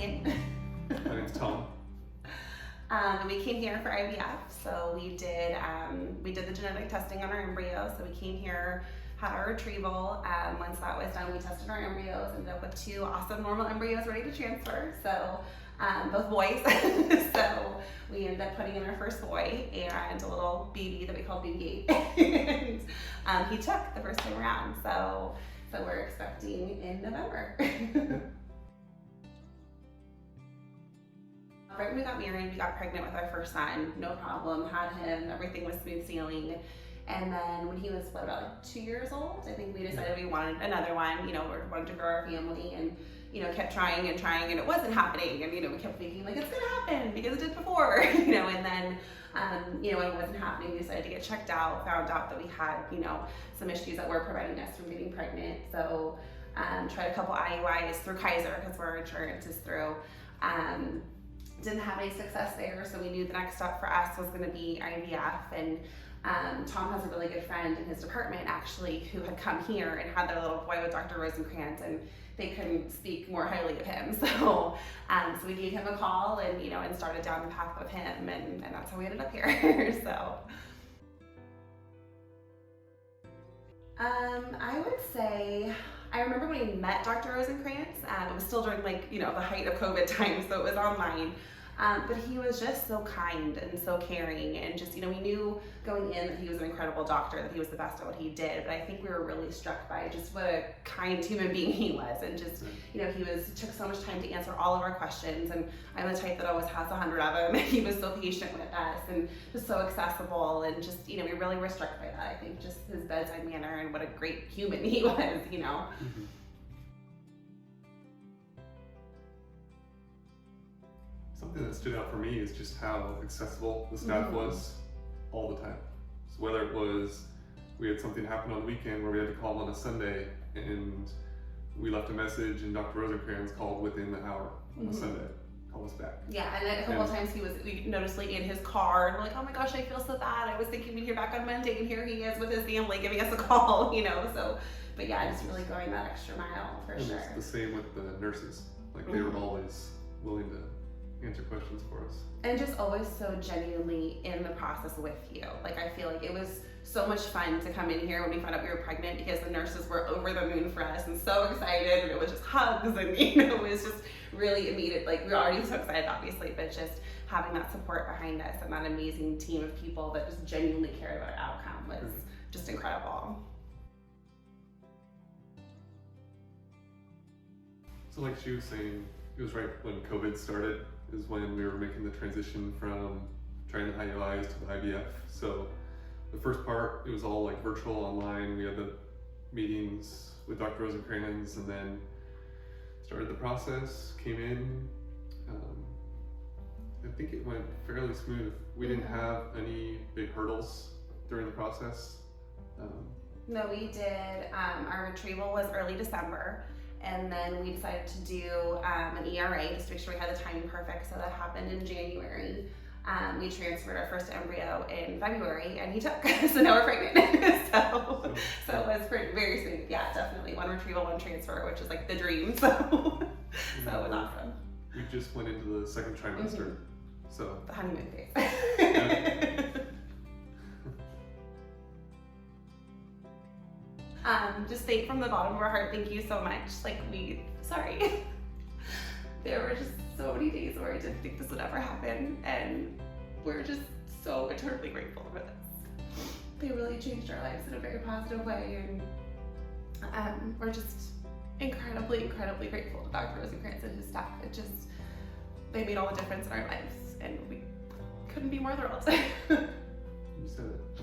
Megan. My name's Tom. And we came here for IVF, so we did the genetic testing on our embryo. So we came here, had our retrieval. Once that was done, we tested our embryos, ended up with 2 awesome normal embryos ready to transfer. So both boys. So we ended up putting in our first boy and a little baby that we called Baby 8. And he took the first time around. So we're expecting in November. Right when we got married, we got pregnant with our first son, no problem, had him, everything was smooth sailing. And then when he was, about 2 years old, I think we decided we wanted another one, we wanted to grow our family and, kept trying and it wasn't happening. And, we kept thinking like, it's gonna happen because it did before, and then, when it wasn't happening, we decided to get checked out, found out that we had, some issues that were preventing us from getting pregnant. So, tried a couple IUIs through Kaiser because our insurance is through. Didn't have any success there, so we knew the next step for us was going to be IVF. And Tom has a really good friend in his department actually who had come here and had their little boy with Dr. Rosencrantz, and they couldn't speak more highly of him. So we gave him a call and and started down the path with him, and that's how we ended up here. So I would say, I remember when we met Dr. Rosencrantz, it was still during the height of COVID time, so it was online. But he was just so kind and so caring, and just, we knew going in that he was an incredible doctor, that he was the best at what he did, but I think we were really struck by just what a kind human being he was, and just, he took so much time to answer all of our questions, and I'm the type that always has 100 of them. He was so patient with us and just so accessible, and just, we really were struck by that. I think just his bedside manner and what a great human he was, Mm-hmm. Something that stood out for me is just how accessible the staff was all the time. So whether it was we had something happen on the weekend where we had to call on a Sunday and we left a message and Dr. Rosencrantz called within the hour on a Sunday, called us back. Yeah, and a couple of times we noticed in his car, and we're like, oh my gosh, I feel so bad. I was thinking we'd hear back on Monday, and here he is with his family giving us a call, so, but yeah, just really going that extra mile for sure. It's the same with the nurses. They were always willing to answer questions for us. And just always so genuinely in the process with you. I feel like it was so much fun to come in here when we found out we were pregnant, because the nurses were over the moon for us and so excited, and it was just hugs, and it was just really immediate. We were already so excited, obviously, but just having that support behind us and that amazing team of people that just genuinely cared about our outcome was just incredible. So like she was saying, it was right when COVID started is when we were making the transition from trying the IUIs to the IVF. So the first part, it was all virtual online. We had the meetings with Dr. Rosencrantz, and then started the process, came in. I think it went fairly smooth. We didn't have any big hurdles during the process. No, we did. Our retrieval was early December. And then we decided to do an ERA just to make sure we had the timing perfect. So that happened in January. We transferred our first embryo in February, and he took. So now we're pregnant. so it was very smooth. Yeah, definitely. 1 retrieval, 1 transfer, which is the dream. So it was awesome. We just went into the second trimester. So the honeymoon phase. Just thank from the bottom of our heart, thank you so much. Sorry. There were just so many days where I didn't think this would ever happen, and we're just so eternally grateful for this. They really changed our lives in a very positive way, and we're just incredibly, incredibly grateful to Dr. Rosencrantz and his staff. They made all the difference in our lives, and we couldn't be more thrilled. You said it.